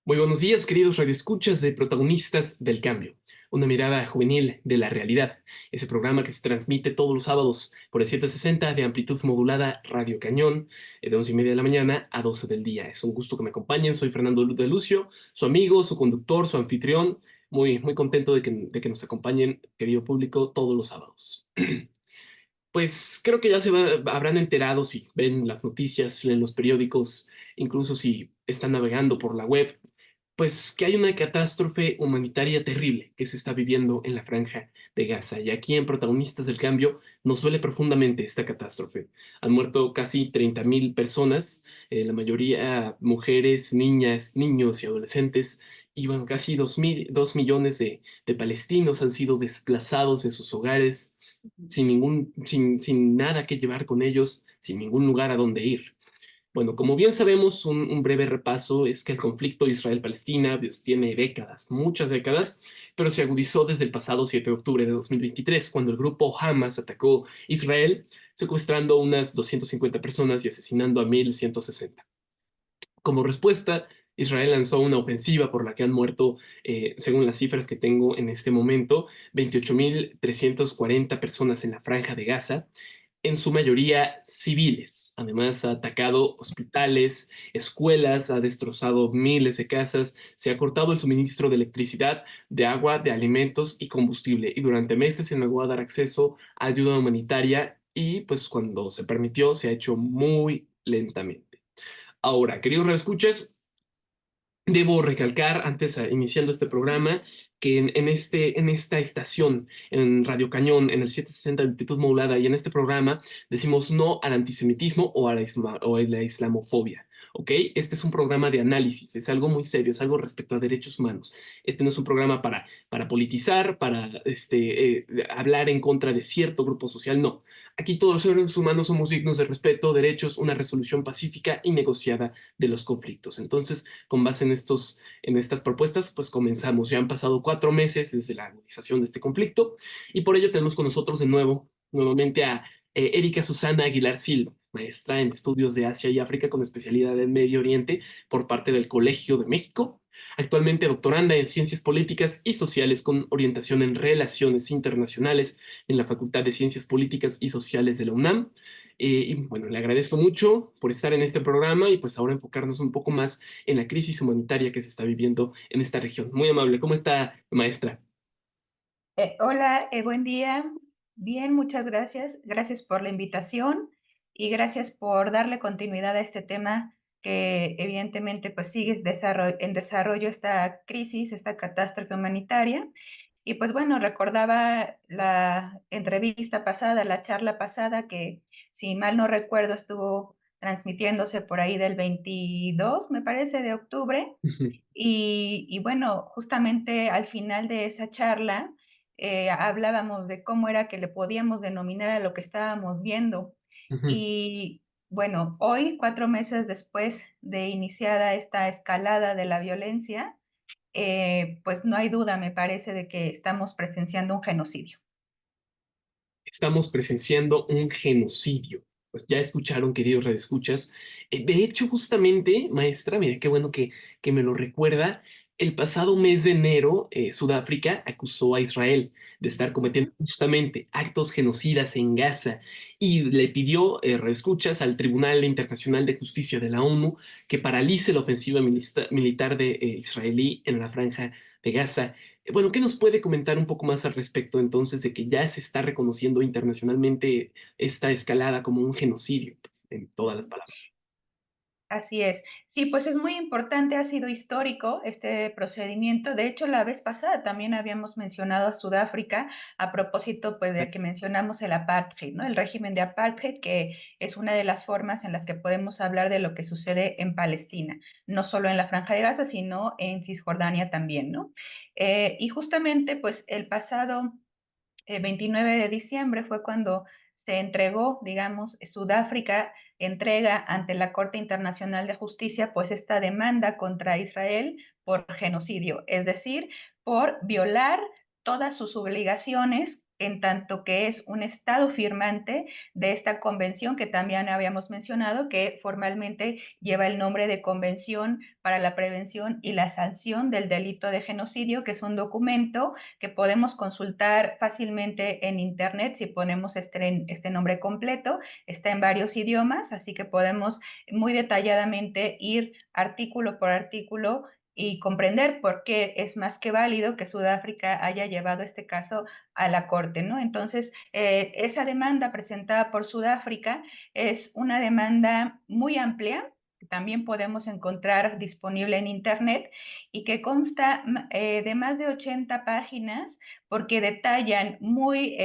Muy buenos días, queridos radioescuchas de Protagonistas del Cambio, una mirada juvenil de la realidad. Ese programa que se transmite todos los sábados por el 760 de amplitud modulada Radio Cañón, de 11:30 de la mañana a 12 del día. Es un gusto que me acompañen. Soy Fernando de Lucio, su amigo, su conductor, su anfitrión. Muy contento de que nos acompañen, querido público, todos los sábados. Pues creo que ya habrán enterado si ven las noticias, leen los periódicos, incluso si están navegando por la web, pues que hay una catástrofe humanitaria terrible que se está viviendo en la Franja de Gaza. Y aquí en Protagonistas del Cambio nos duele profundamente esta catástrofe. Han muerto casi 30.000 personas, la mayoría mujeres, niñas, niños y adolescentes. Y bueno, casi 2 millones de palestinos han sido desplazados de sus hogares sin nada que llevar con ellos, sin ningún lugar a donde ir. Bueno, como bien sabemos, un breve repaso es que el conflicto Israel-Palestina pues, tiene décadas, muchas décadas, pero se agudizó desde el pasado 7 de octubre de 2023, cuando el grupo Hamas atacó Israel, secuestrando unas 250 personas y asesinando a 1.160. Como respuesta, Israel lanzó una ofensiva por la que han muerto, según las cifras que tengo en este momento, 28.340 personas en la Franja de Gaza, en su mayoría civiles. Además, ha atacado hospitales, escuelas, ha destrozado miles de casas, se ha cortado el suministro de electricidad, de agua, de alimentos y combustible. Y durante meses se negó a dar acceso a ayuda humanitaria y pues cuando se permitió se ha hecho muy lentamente. Ahora, queridos reescuchas, debo recalcar, antes, iniciando este programa, que en esta estación, en Radio Cañón, en el 760 de amplitud modulada, y en este programa decimos no al antisemitismo o a la islamofobia. ¿Ok? Este es un programa de análisis, es algo muy serio, es algo respecto a derechos humanos. Este no es un programa para politizar, para hablar en contra de cierto grupo social, no. Aquí todos los seres humanos somos dignos de respeto, derechos, una resolución pacífica y negociada de los conflictos. Entonces, con base en estas propuestas, pues comenzamos. Ya han pasado 4 meses desde la agudización de este conflicto y por ello tenemos con nosotros nuevamente a Erika Susana Aguilar Silva, maestra en estudios de Asia y África con especialidad en Medio Oriente por parte del Colegio de México. Actualmente doctoranda en Ciencias Políticas y Sociales con orientación en Relaciones Internacionales en la Facultad de Ciencias Políticas y Sociales de la UNAM. Y bueno, le agradezco mucho por estar en este programa y pues ahora enfocarnos un poco más en la crisis humanitaria que se está viviendo en esta región. Muy amable. ¿Cómo está, maestra? Hola, buen día. Bien, muchas gracias. Gracias por la invitación y gracias por darle continuidad a este tema que evidentemente pues sigue en desarrollo esta crisis, esta catástrofe humanitaria. Y pues bueno, recordaba la entrevista pasada, la charla pasada que si mal no recuerdo estuvo transmitiéndose por ahí del 22, me parece, de octubre. Y bueno, justamente al final de esa charla hablábamos de cómo era que le podíamos denominar a lo que estábamos viendo. Y bueno, hoy, 4 meses después de iniciada esta escalada de la violencia, pues no hay duda, me parece, de que estamos presenciando un genocidio. Estamos presenciando un genocidio. Pues ya escucharon, queridos radioescuchas. De hecho, justamente, maestra, mire qué bueno que me lo recuerda. El pasado mes de enero, Sudáfrica acusó a Israel de estar cometiendo Ujú. justamente actos genocidas en Gaza y le pidió, radioescuchas, al Tribunal Internacional de Justicia de la ONU que paralice la ofensiva militar de israelí en la franja de Gaza. Bueno, ¿qué nos puede comentar un poco más al respecto entonces de que ya se está reconociendo internacionalmente esta escalada como un genocidio, en todas las palabras? Así es. Sí, pues es muy importante, ha sido histórico este procedimiento. De hecho, la vez pasada también habíamos mencionado a Sudáfrica a propósito, pues, de que mencionamos el apartheid, ¿no? El régimen de apartheid, que es una de las formas en las que podemos hablar de lo que sucede en Palestina, no solo en la Franja de Gaza, sino en Cisjordania también, ¿no? Y justamente, pues, el pasado 29 de diciembre fue cuando se entregó, digamos, Sudáfrica entrega ante la Corte Internacional de Justicia, pues esta demanda contra Israel por genocidio, es decir, por violar todas sus obligaciones en tanto que es un estado firmante de esta convención que también habíamos mencionado, que formalmente lleva el nombre de Convención para la Prevención y la Sanción del Delito de Genocidio, que es un documento que podemos consultar fácilmente en Internet si ponemos este nombre completo. Está en varios idiomas, así que podemos muy detalladamente ir artículo por artículo y comprender por qué es más que válido que Sudáfrica haya llevado este caso a la Corte, ¿no? Entonces, esa demanda presentada por Sudáfrica es una demanda muy amplia, que también podemos encontrar disponible en Internet y que consta de más de 80 páginas porque detallan muy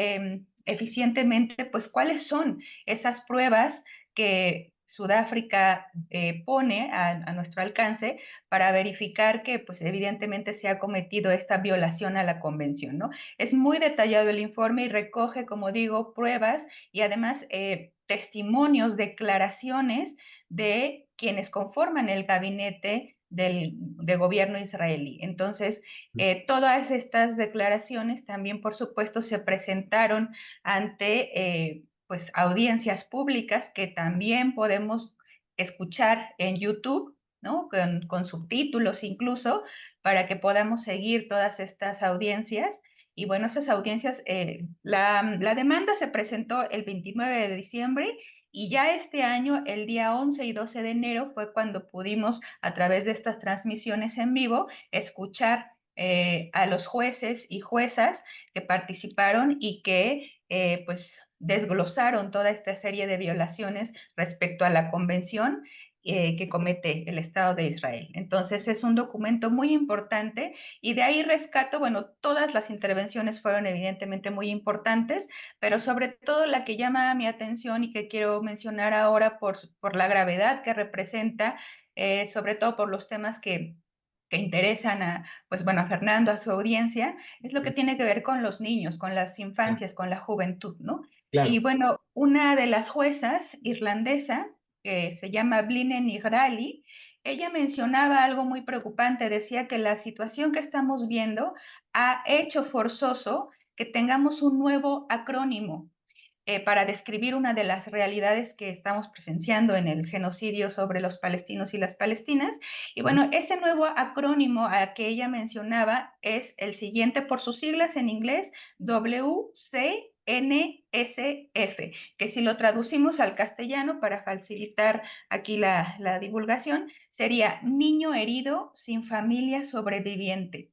eficientemente pues cuáles son esas pruebas que Sudáfrica pone a nuestro alcance para verificar que pues evidentemente se ha cometido esta violación a la convención, ¿no? Es muy detallado el informe y recoge, como digo, pruebas y además testimonios, declaraciones de quienes conforman el gabinete de gobierno israelí. Entonces, todas estas declaraciones también, por supuesto, se presentaron ante pues audiencias públicas que también podemos escuchar en YouTube, ¿no? Con subtítulos incluso, para que podamos seguir todas estas audiencias. Y bueno, esas audiencias, la demanda se presentó el 29 de diciembre y ya este año, el día 11 y 12 de enero, fue cuando pudimos, a través de estas transmisiones en vivo, escuchar a los jueces y juezas que participaron y que pues desglosaron toda esta serie de violaciones respecto a la convención que comete el Estado de Israel. Entonces es un documento muy importante y de ahí rescato, bueno, todas las intervenciones fueron evidentemente muy importantes, pero sobre todo la que llama mi atención y que quiero mencionar ahora por la gravedad que representa, sobre todo por los temas que interesan pues bueno, a Fernando, a su audiencia, es lo que tiene que ver con los niños, con las Ah, infancias, con la juventud, ¿no? Y claro. bueno, una de las juezas irlandesa, que se llama Bline Nigrali, ella mencionaba algo muy preocupante, decía que la situación que estamos viendo ha hecho forzoso que tengamos un nuevo acrónimo para describir una de las realidades que estamos presenciando en el genocidio sobre los palestinos y las palestinas. Y bueno, ese nuevo acrónimo a que ella mencionaba es el siguiente por sus siglas en inglés, WCNSF, que si lo traducimos al castellano para facilitar aquí la divulgación, sería niño herido sin familia sobreviviente.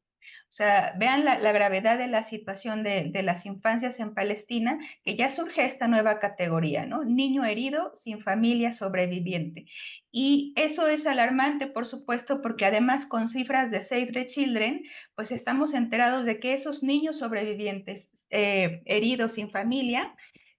O sea, vean la gravedad de la situación de las infancias en Palestina, que ya surge esta nueva categoría, ¿no? Niño herido sin familia sobreviviente. Y eso es alarmante, por supuesto, porque además con cifras de Save the Children, pues estamos enterados de que esos niños sobrevivientes heridos sin familia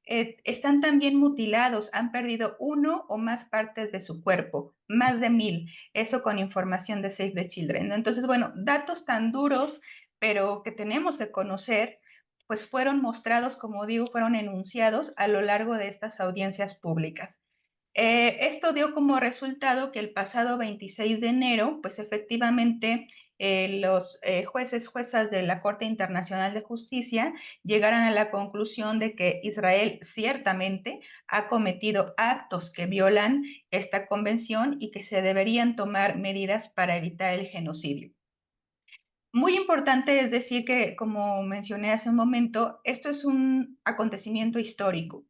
están también mutilados, han perdido uno o más partes de su cuerpo, más de 1000, eso con información de Save the Children. Entonces, bueno, datos tan duros, pero que tenemos que conocer, pues fueron mostrados, como digo, fueron enunciados a lo largo de estas audiencias públicas. Esto dio como resultado que el pasado 26 de enero, pues efectivamente los juezas de la Corte Internacional de Justicia llegaran a la conclusión de que Israel ciertamente ha cometido actos que violan esta convención y que se deberían tomar medidas para evitar el genocidio. Muy importante es decir que, como mencioné hace un momento, esto es un acontecimiento histórico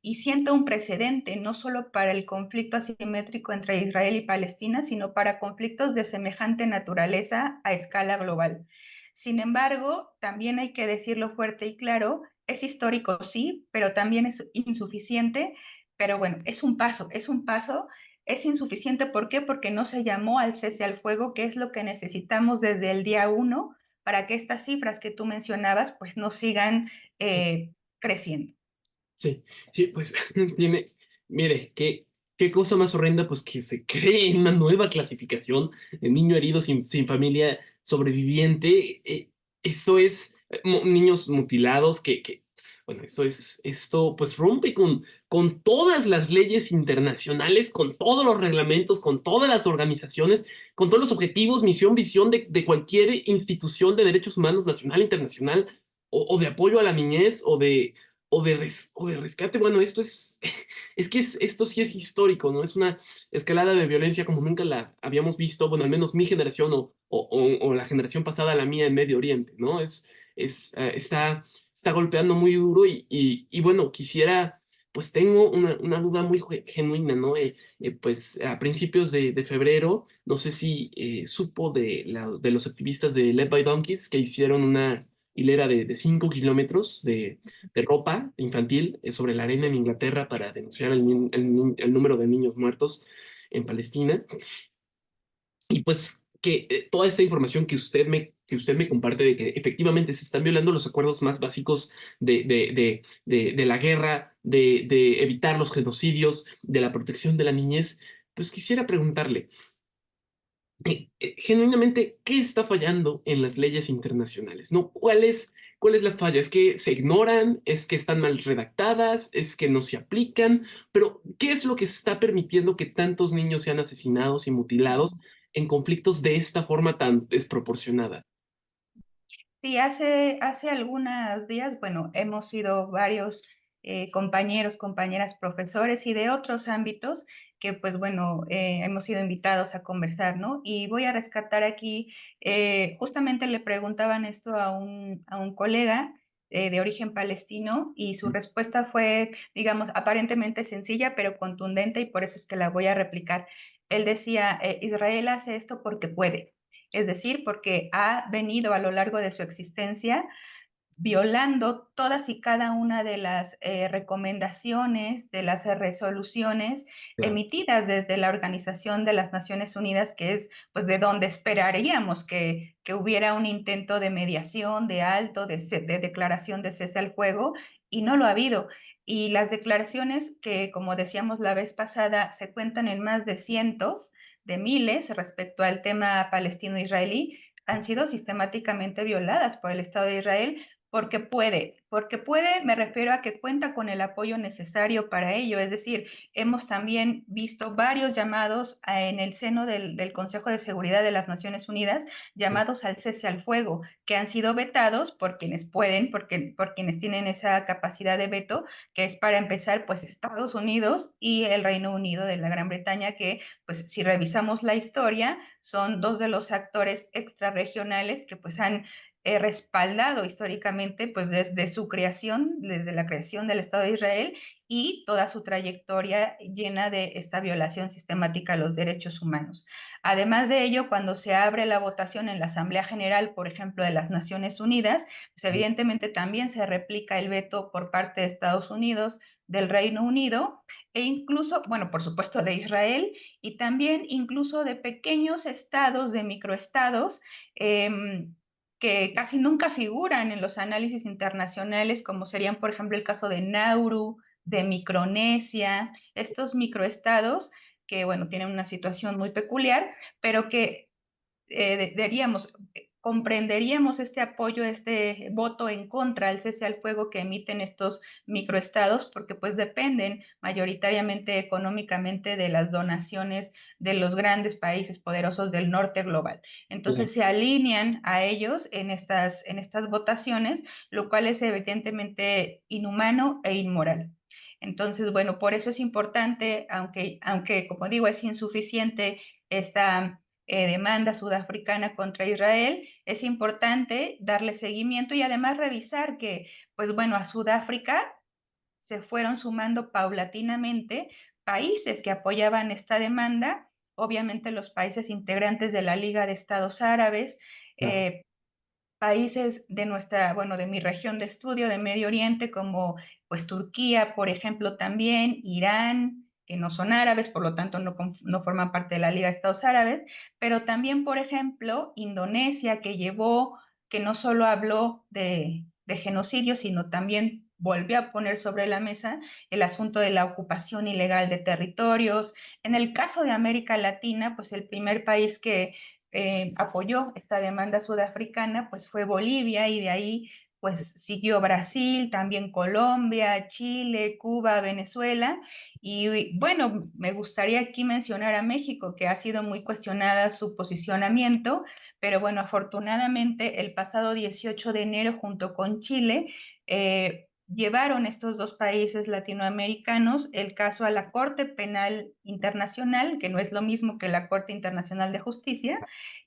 y sienta un precedente no solo para el conflicto asimétrico entre Israel y Palestina, sino para conflictos de semejante naturaleza a escala global. Sin embargo, también hay que decirlo fuerte y claro, es histórico, sí, pero también es insuficiente, pero bueno, es un paso, es insuficiente. ¿Por qué? Porque no se llamó al cese al fuego, que es lo que necesitamos desde el día uno para que estas cifras que tú mencionabas pues no sigan creciendo. Sí, sí, pues tiene, mire, qué cosa más horrenda, pues que se cree una nueva clasificación de niño herido sin familia sobreviviente. Eso es, niños mutilados, bueno, esto pues rompe con todas las leyes internacionales, con todos los reglamentos, con todas las organizaciones, con todos los objetivos, misión, visión de cualquier institución de derechos humanos nacional, internacional. o de apoyo a la niñez o de rescate. Bueno, esto es, esto sí es histórico, ¿no? Es una escalada de violencia como nunca la habíamos visto, bueno, al menos mi generación o la generación pasada, la mía en Medio Oriente, ¿no? Está golpeando muy duro y bueno, quisiera, pues tengo una duda muy genuina, ¿no? Pues a principios de febrero, no sé si supo de los activistas de Led by Donkeys que hicieron una hilera de 5 kilómetros de ropa infantil sobre la arena en Inglaterra para denunciar el número de niños muertos en Palestina. Y pues que toda esta información que usted me comparte de que efectivamente se están violando los acuerdos más básicos de la guerra, de evitar los genocidios, de la protección de la niñez, pues quisiera preguntarle, genuinamente, ¿qué está fallando en las leyes internacionales? ¿No? Cuál es la falla? ¿Es que se ignoran? ¿Es que están mal redactadas? ¿Es que no se aplican? Pero, ¿qué es lo que está permitiendo que tantos niños sean asesinados y mutilados en conflictos de esta forma tan desproporcionada? Sí, hace algunos días, bueno, hemos sido varios compañeros, compañeras, profesores y de otros ámbitos que, pues bueno, hemos sido invitados a conversar, ¿no? Y voy a rescatar aquí, justamente le preguntaban esto a un colega de origen palestino y su respuesta fue, digamos, aparentemente sencilla, pero contundente y por eso es que la voy a replicar. Él decía, Israel hace esto porque puede. Es decir, porque ha venido a lo largo de su existencia violando todas y cada una de las recomendaciones, de las resoluciones Claro. emitidas desde la Organización de las Naciones Unidas, que es pues de donde esperaríamos que hubiera un intento de mediación, de alto, de declaración de cese al fuego, y no lo ha habido. Y las declaraciones que, como decíamos la vez pasada, se cuentan en más de cientos de miles respecto al tema palestino-israelí, han sido sistemáticamente violadas por el Estado de Israel porque puede, me refiero a que cuenta con el apoyo necesario para ello. Es decir, hemos también visto varios llamados en el seno del Consejo de Seguridad de las Naciones Unidas, llamados al cese al fuego, que han sido vetados por quienes pueden, por quienes tienen esa capacidad de veto, que es para empezar, pues Estados Unidos y el Reino Unido de la Gran Bretaña, que pues si revisamos la historia, son dos de los actores extrarregionales que pues han respaldado históricamente, pues desde su creación, desde la creación del Estado de Israel y toda su trayectoria llena de esta violación sistemática a los derechos humanos. Además de ello, cuando se abre la votación en la Asamblea General, por ejemplo, de las Naciones Unidas, pues evidentemente también se replica el veto por parte de Estados Unidos, del Reino Unido e incluso, bueno, por supuesto de Israel y también incluso de pequeños estados, de microestados, eh, que casi nunca figuran en los análisis internacionales, como serían, por ejemplo, el caso de Nauru, de Micronesia, estos microestados que, bueno, tienen una situación muy peculiar, pero que deberíamos, comprenderíamos este apoyo, este voto en contra al cese al fuego que emiten estos microestados, porque pues dependen mayoritariamente económicamente de las donaciones de los grandes países poderosos del norte global. Claro. Entonces se alinean a ellos en estas votaciones, lo cual es evidentemente inhumano e inmoral. Entonces, bueno, por eso es importante, aunque como digo, es insuficiente esta demanda sudafricana contra Israel, es importante darle seguimiento y además revisar que, pues bueno, a Sudáfrica se fueron sumando paulatinamente países que apoyaban esta demanda, obviamente los países integrantes de la Liga de Estados Árabes, Claro. eh, países de nuestra, bueno, de mi región de estudio, de Medio Oriente, como pues Turquía, por ejemplo, también, Irán, que no son árabes, por lo tanto no forman parte de la Liga de Estados Árabes, pero también, por ejemplo, Indonesia, que no solo habló de genocidio, sino también volvió a poner sobre la mesa el asunto de la ocupación ilegal de territorios. En el caso de América Latina, pues el primer país que apoyó esta demanda sudafricana, pues fue Bolivia y de ahí pues siguió Brasil, también Colombia, Chile, Cuba, Venezuela. Y bueno, me gustaría aquí mencionar a México, que ha sido muy cuestionada su posicionamiento, pero bueno, afortunadamente el pasado 18 de enero junto con Chile, llevaron estos dos países latinoamericanos el caso a la Corte Penal Internacional, que no es lo mismo que la Corte Internacional de Justicia,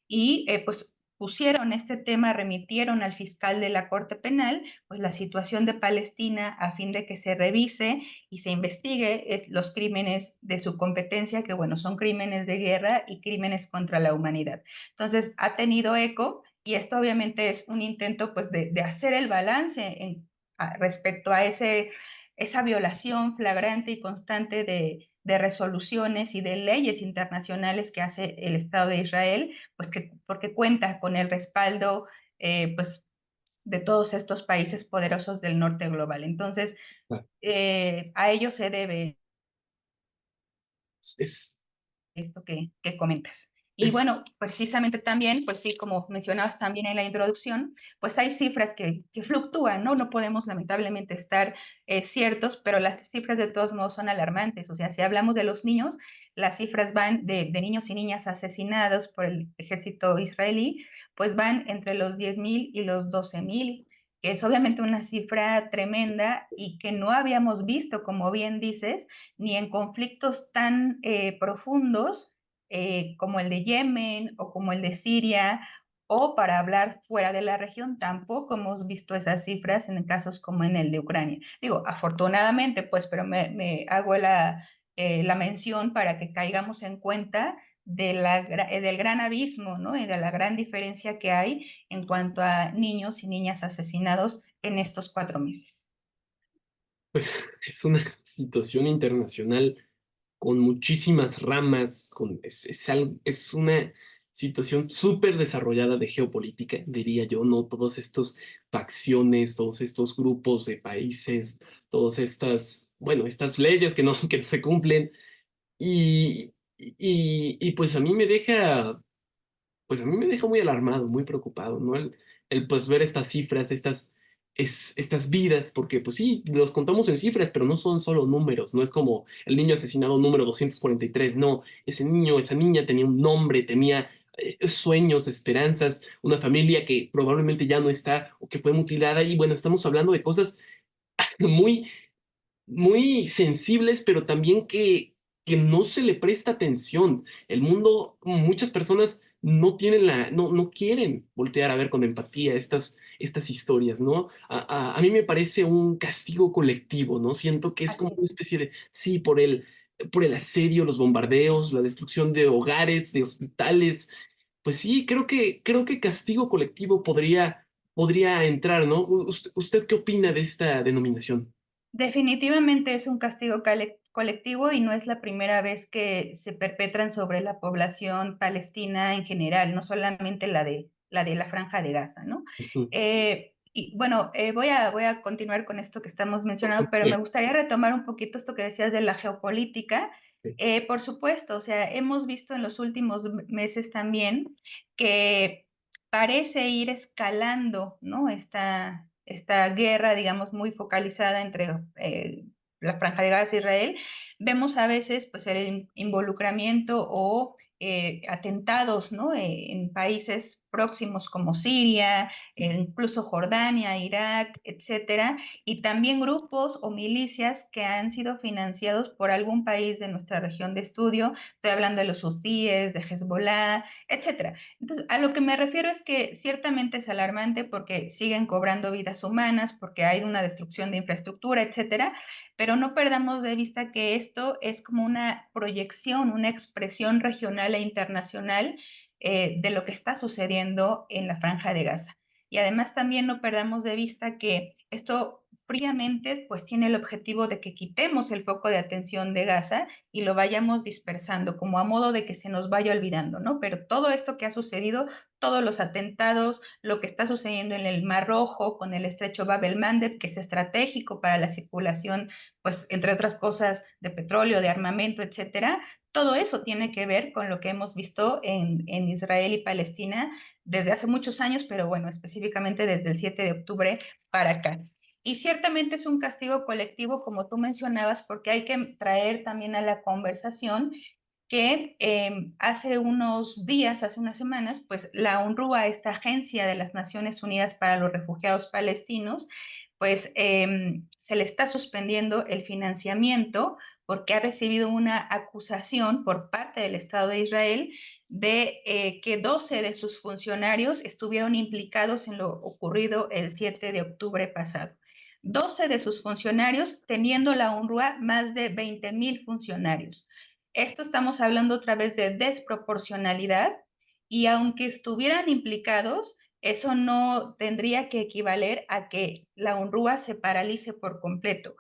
y pues pusieron este tema, remitieron al fiscal de la Corte Penal, pues la situación de Palestina a fin de que se revise y se investigue los crímenes de su competencia, que bueno, son crímenes de guerra y crímenes contra la humanidad. Entonces, ha tenido eco y esto obviamente es un intento pues de hacer el balance respecto a esa violación flagrante y constante de resoluciones y de leyes internacionales que hace el Estado de Israel, pues porque cuenta con el respaldo pues, de todos estos países poderosos del norte global. Entonces, a ello se debe Es, esto que comentas. Y es, bueno, precisamente también, pues sí, como mencionabas también en la introducción, pues hay cifras que fluctúan, ¿no? No podemos lamentablemente estar ciertos, pero las cifras de todos modos son alarmantes. O sea, si hablamos de los niños, las cifras van de niños y niñas asesinados por el ejército israelí, pues van entre los 10,000 y los 12,000, que es obviamente una cifra tremenda y que no habíamos visto, como bien dices, ni en conflictos tan profundos como el de Yemen o como el de Siria, o para hablar fuera de la región, tampoco hemos visto esas cifras en casos como en el de Ucrania. Digo, afortunadamente, pues, pero me hago la mención para que caigamos en cuenta del gran abismo, ¿no? Y de la gran diferencia que hay en cuanto a niños y niñas asesinados en estos 4 meses. pues, es una situación internacional con muchísimas ramas, es una situación súper desarrollada de geopolítica, diría yo, ¿no? Todos estos facciones, todos estos grupos de países, todas estas, bueno, estas leyes que no se cumplen. Y pues a mí me deja, pues a mí me deja muy alarmado, muy preocupado, ¿no? El pues ver estas cifras, estas vidas, porque pues sí, los contamos en cifras, pero no son solo números, no es como el niño asesinado número 243, no, ese niño, esa niña tenía un nombre, tenía sueños, esperanzas, una familia que probablemente ya no está o que fue mutilada y bueno, estamos hablando de cosas muy muy sensibles, pero también que no se le presta atención. El mundo, muchas personas no tienen no quieren voltear a ver con empatía estas historias, ¿no? A mí me parece un castigo colectivo, ¿no? Siento que es Así como es. una especie de, sí, por el asedio, los bombardeos, la destrucción de hogares, de hospitales. Pues sí, creo que castigo colectivo podría entrar, ¿no? ¿Usted qué opina de esta denominación? Definitivamente es un castigo colectivo y no es la primera vez que se perpetran sobre la población palestina en general, no solamente la Franja de Gaza, ¿no? Ujú. Y bueno, voy a continuar con esto que estamos mencionando, pero me gustaría retomar un poquito esto que decías de la geopolítica. Por supuesto, o sea, hemos visto en los últimos meses también que parece ir escalando, ¿no? Esta guerra, digamos, muy focalizada entre la Franja de Gaza e Israel. Vemos a veces pues, el involucramiento o atentados, ¿no? En países próximos como Siria, incluso Jordania, Irak, etcétera, y también grupos o milicias que han sido financiados por algún país de nuestra región de estudio. Estoy hablando de los hutíes, de Hezbollah, etcétera. Entonces, a lo que me refiero es que ciertamente es alarmante porque siguen cobrando vidas humanas, porque hay una destrucción de infraestructura, etcétera, pero no perdamos de vista que esto es como una proyección, una expresión regional e internacional de lo que está sucediendo en la Franja de Gaza. Y además también no perdamos de vista que esto fríamente pues tiene el objetivo de que quitemos el foco de atención de Gaza y lo vayamos dispersando, como a modo de que se nos vaya olvidando, ¿no? Pero todo esto que ha sucedido, todos los atentados, lo que está sucediendo en el Mar Rojo con el estrecho Bab el-Mandeb, que es estratégico para la circulación, pues, entre otras cosas, de petróleo, de armamento, etcétera, todo eso tiene que ver con lo que hemos visto en Israel y Palestina desde hace muchos años, pero bueno, específicamente desde el 7 de octubre para acá. Y ciertamente es un castigo colectivo, como tú mencionabas, porque hay que traer también a la conversación que hace unos días, hace unas semanas, pues la UNRWA, esta agencia de las Naciones Unidas para los Refugiados Palestinos, pues se le está suspendiendo el financiamiento porque ha recibido una acusación por parte del Estado de Israel de que 12 de sus funcionarios estuvieron implicados en lo ocurrido el 7 de octubre pasado. 12 de sus funcionarios, teniendo la UNRWA más de 20,000 funcionarios. Esto estamos hablando otra vez de desproporcionalidad y aunque estuvieran implicados, eso no tendría que equivaler a que la UNRWA se paralice por completo.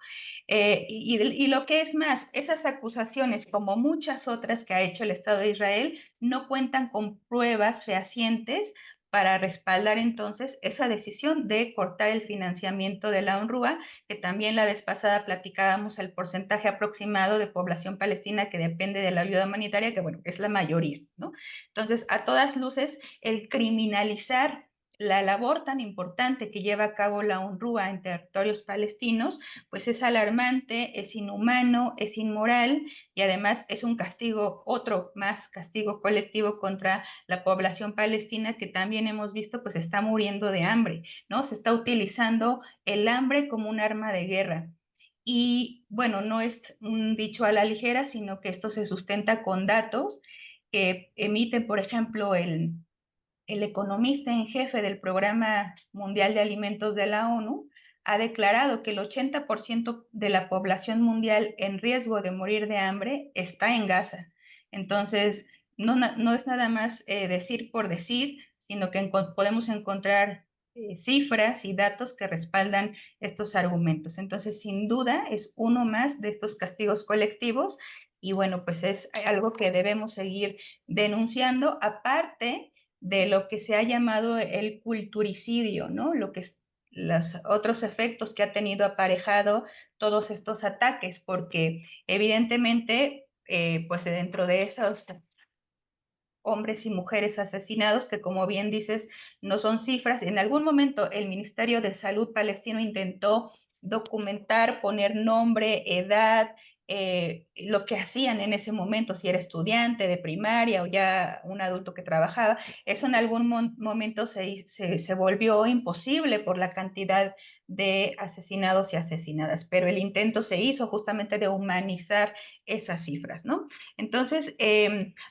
Y lo que es más, esas acusaciones, como muchas otras que ha hecho el Estado de Israel, no cuentan con pruebas fehacientes para respaldar entonces esa decisión de cortar el financiamiento de la UNRWA, que también la vez pasada platicábamos el porcentaje aproximado de población palestina que depende de la ayuda humanitaria, que bueno, es la mayoría, ¿no? Entonces, a todas luces, el criminalizar la labor tan importante que lleva a cabo la UNRWA en territorios palestinos, pues es alarmante, es inhumano, es inmoral y además es un castigo, otro más castigo colectivo contra la población palestina que también hemos visto pues está muriendo de hambre, ¿no? Se está utilizando el hambre como un arma de guerra. Y bueno, no es un dicho a la ligera, sino que esto se sustenta con datos que emite, por ejemplo, el economista en jefe del Programa Mundial de Alimentos de la ONU, ha declarado que el 80% de la población mundial en riesgo de morir de hambre está en Gaza. Entonces, no es nada más decir por decir, sino que podemos encontrar cifras y datos que respaldan estos argumentos. Entonces, sin duda, es uno más de estos castigos colectivos y bueno, pues es algo que debemos seguir denunciando, aparte de lo que se ha llamado el culturicidio, ¿no? Lo que es los otros efectos que ha tenido aparejado todos estos ataques, porque evidentemente, pues dentro de esos hombres y mujeres asesinados, que como bien dices, no son cifras. En algún momento el Ministerio de Salud palestino intentó documentar, poner nombre, edad, lo que hacían en ese momento, si era estudiante de primaria o ya un adulto que trabajaba. Eso en algún momento se volvió imposible por la cantidad de asesinados y asesinadas, pero el intento se hizo justamente de humanizar esas cifras, ¿no? Entonces,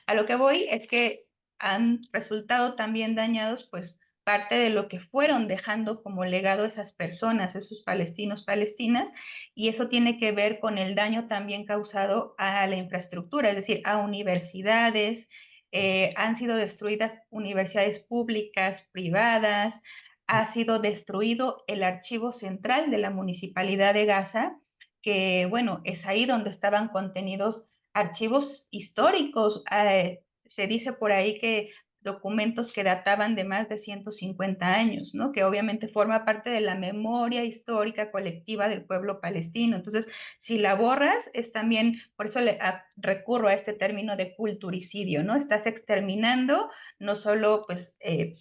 a lo que voy es que han resultado también dañados, pues, parte de lo que fueron dejando como legado esas personas, esos palestinos, palestinas, y eso tiene que ver con el daño también causado a la infraestructura, es decir, a universidades, han sido destruidas universidades públicas, privadas, ha sido destruido el archivo central de la Municipalidad de Gaza, que, bueno, es ahí donde estaban contenidos archivos históricos. Se dice por ahí que documentos que databan de más de 150 años, ¿no? Que obviamente forma parte de la memoria histórica colectiva del pueblo palestino. Entonces, si la borras, es también, por eso recurro a este término de culturicidio, ¿no? Estás exterminando no solo pues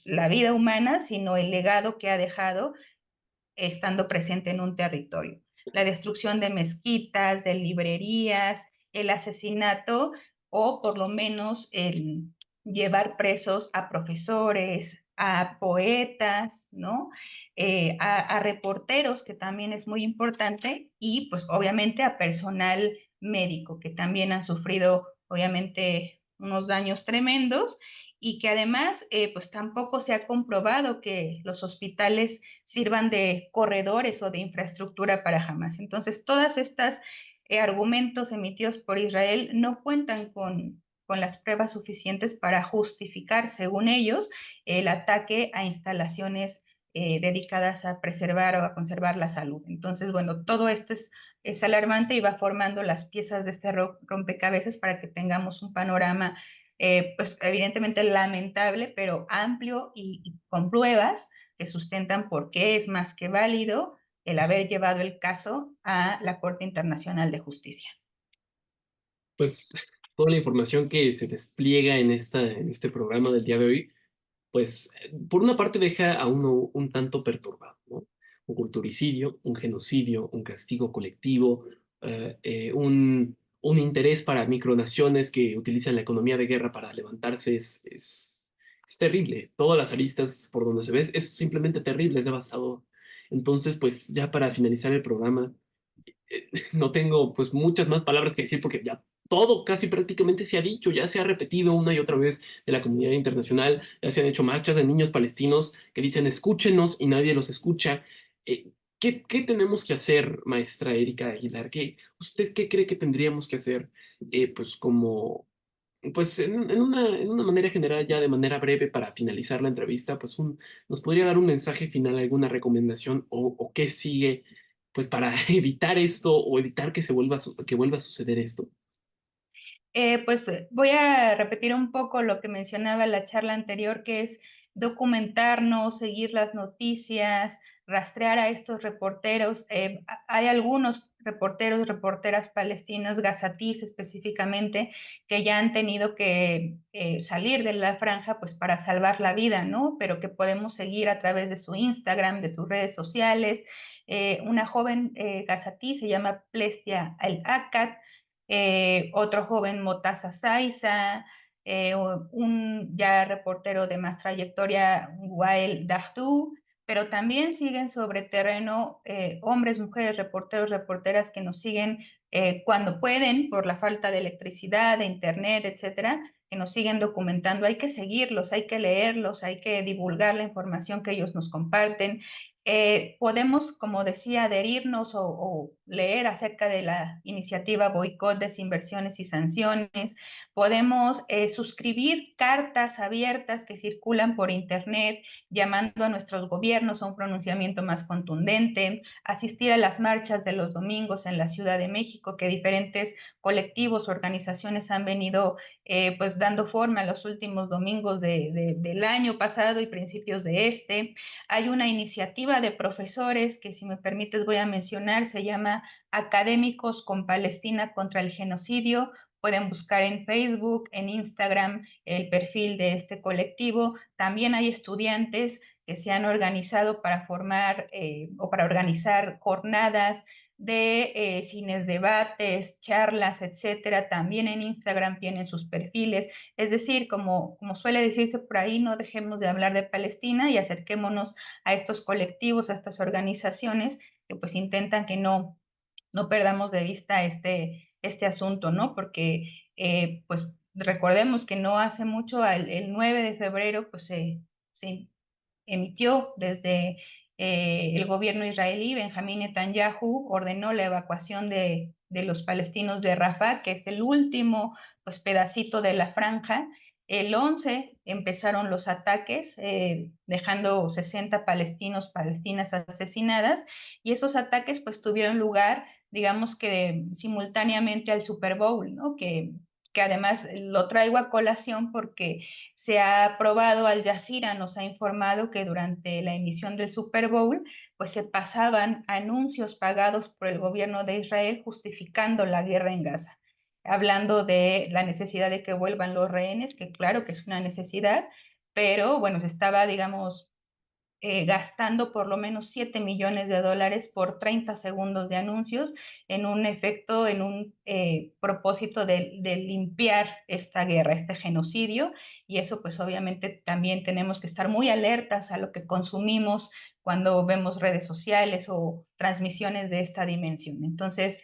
la vida humana, sino el legado que ha dejado estando presente en un territorio. La destrucción de mezquitas, de librerías, el asesinato o por lo menos el llevar presos a profesores, a poetas, ¿no? A reporteros, que también es muy importante, y pues obviamente a personal médico, que también han sufrido obviamente unos daños tremendos y que además pues tampoco se ha comprobado que los hospitales sirvan de corredores o de infraestructura para Hamas. Entonces, todas estas argumentos emitidos por Israel no cuentan con las pruebas suficientes para justificar, según ellos, el ataque a instalaciones dedicadas a preservar o a conservar la salud. Entonces, bueno, todo esto es alarmante y va formando las piezas de este rompecabezas para que tengamos un panorama pues evidentemente lamentable, pero amplio y con pruebas que sustentan por qué es más que válido el haber llevado el caso a la Corte Internacional de Justicia. Pues toda la información que se despliega en este programa del día de hoy, pues por una parte deja a uno un tanto perturbado, ¿no? Un culturicidio, un genocidio, un castigo colectivo, un interés para micronaciones que utilizan la economía de guerra para levantarse es terrible. Todas las aristas por donde se ve es simplemente terrible, es devastador. Entonces, pues ya para finalizar el programa, no tengo pues muchas más palabras que decir porque ya todo casi prácticamente se ha dicho, ya se ha repetido una y otra vez de la comunidad internacional, ya se han hecho marchas de niños palestinos que dicen escúchenos y nadie los escucha. ¿Qué tenemos que hacer, maestra Erika Aguilar? ¿Usted qué cree que tendríamos que hacer pues como pues en una manera general, ya de manera breve para finalizar la entrevista, pues nos podría dar un mensaje final, alguna recomendación o qué sigue, pues para evitar esto o evitar que que vuelva a suceder esto. Voy a repetir un poco lo que mencionaba en la charla anterior, que es documentarnos, seguir las noticias, rastrear a estos reporteros. Hay algunos reporteros, reporteras palestinos, gazatíes específicamente, que ya han tenido que salir de la franja pues para salvar la vida, ¿no? Pero que podemos seguir a través de su Instagram, de sus redes sociales. Una joven gazatí se llama Plestia Al-Akkad, otro joven Motaza Saiza, un ya reportero de más trayectoria, Wael Dahdu, pero también siguen sobre terreno hombres, mujeres, reporteros, reporteras que nos siguen cuando pueden por la falta de electricidad, de internet, etcétera, que nos siguen documentando. Hay que seguirlos, hay que leerlos, hay que divulgar la información que ellos nos comparten. Podemos, como decía, adherirnos o leer acerca de la iniciativa Boicot, Desinversiones y Sanciones. Podemos suscribir cartas abiertas que circulan por Internet llamando a nuestros gobiernos a un pronunciamiento más contundente, asistir a las marchas de los domingos en la Ciudad de México que diferentes colectivos, organizaciones han venido pues dando forma en los últimos domingos del año pasado y principios de este. Hay una iniciativa de profesores que, si me permites, voy a mencionar, se llama Académicos con Palestina contra el Genocidio. Pueden buscar en Facebook, en Instagram, el perfil de este colectivo. También hay estudiantes que se han organizado para formar o para organizar jornadas de cines, debates, charlas, etcétera. También en Instagram tienen sus perfiles. Es decir, como suele decirse por ahí, no dejemos de hablar de Palestina y acerquémonos a estos colectivos, a estas organizaciones que pues intentan que no perdamos de vista este asunto, ¿no? Porque pues recordemos que no hace mucho, el 9 de febrero, pues se emitió desde el gobierno israelí. Benjamín Netanyahu ordenó la evacuación de los palestinos de Rafah, que es el último pues, pedacito de la franja. El 11 empezaron los ataques, dejando 60 palestinos, palestinas asesinadas, y esos ataques pues tuvieron lugar, digamos que simultáneamente al Super Bowl, ¿no? Que además lo traigo a colación porque se ha aprobado, Al Jazeera nos ha informado que durante la emisión del Super Bowl, pues se pasaban anuncios pagados por el gobierno de Israel justificando la guerra en Gaza, hablando de la necesidad de que vuelvan los rehenes, que claro que es una necesidad, pero bueno, se estaba, digamos, gastando por lo menos 7 millones de dólares por 30 segundos de anuncios en un efecto, en un propósito de limpiar esta guerra, este genocidio, y eso pues obviamente también tenemos que estar muy alertas a lo que consumimos cuando vemos redes sociales o transmisiones de esta dimensión. Entonces,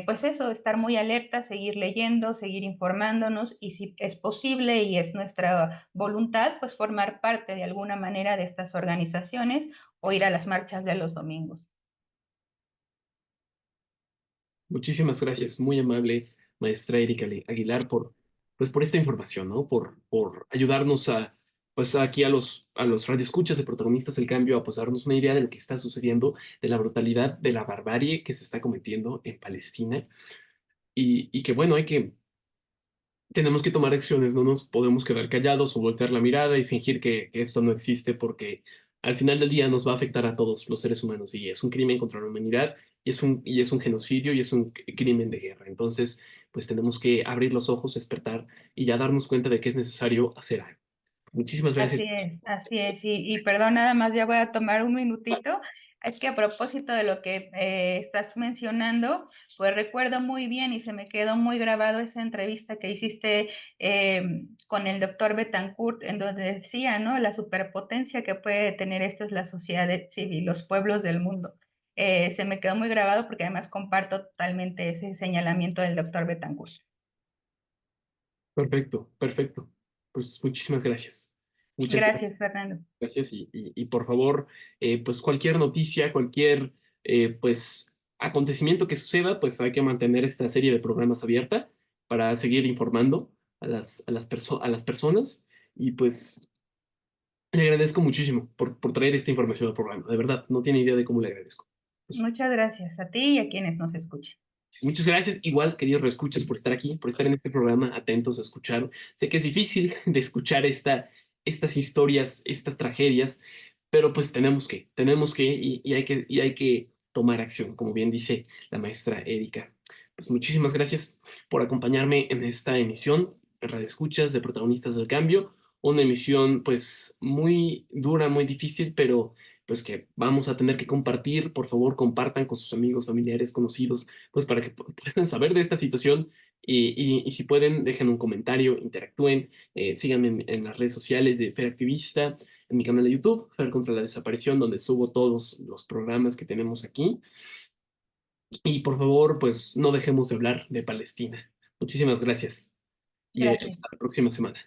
pues eso, estar muy alerta, seguir leyendo, seguir informándonos y si es posible y es nuestra voluntad, pues formar parte de alguna manera de estas organizaciones o ir a las marchas de los domingos. Muchísimas gracias, muy amable maestra Erika Aguilar pues por esta información, ¿no? Por ayudarnos pues aquí a los radioescuchas de Protagonistas del Cambio, a pues darnos una idea de lo que está sucediendo, de la brutalidad, de la barbarie que se está cometiendo en Palestina y que bueno, tenemos que tomar acciones, no nos podemos quedar callados o voltear la mirada y fingir que esto no existe porque al final del día nos va a afectar a todos los seres humanos y es un crimen contra la humanidad y es un genocidio y es un crimen de guerra. Entonces, pues tenemos que abrir los ojos, despertar y ya darnos cuenta de que es necesario hacer algo. Muchísimas gracias. Así es, así es. Y perdón, nada más ya voy a tomar un minutito. Es que a propósito de lo que estás mencionando, pues recuerdo muy bien y se me quedó muy grabado esa entrevista que hiciste con el doctor Betancourt, en donde decía, ¿no? La superpotencia que puede tener esto es la sociedad civil, los pueblos del mundo. Se me quedó muy grabado porque además comparto totalmente ese señalamiento del doctor Betancourt. Perfecto, perfecto. Pues muchísimas gracias. Muchas Gracias, Fernando. gracias y por favor, pues cualquier noticia, cualquier pues acontecimiento que suceda, pues hay que mantener esta serie de programas abierta para seguir informando a las personas y pues le agradezco muchísimo por traer esta información al programa. De verdad, no tiene idea de cómo le agradezco. Pues, Muchas gracias a ti y a quienes nos escuchan. muchas gracias, igual, queridos reescuchas, por estar aquí, por estar en este programa, atentos a escuchar. Sé que es difícil de escuchar estas historias, estas tragedias, pero pues tenemos que y hay que tomar acción, como bien dice la maestra Erika. Pues muchísimas gracias por acompañarme en esta emisión de Radio Escuchas de Protagonistas del Cambio, una emisión pues muy dura, muy difícil, pero pues que vamos a tener que compartir. Por favor, compartan con sus amigos, familiares, conocidos, pues para que puedan saber de esta situación y si pueden, dejen un comentario, interactúen, síganme en las redes sociales de Fer Activista, en mi canal de YouTube, Fer contra la Desaparición, donde subo todos los programas que tenemos aquí. Y por favor, pues no dejemos de hablar de Palestina. Muchísimas gracias y Gracias. hasta la próxima semana.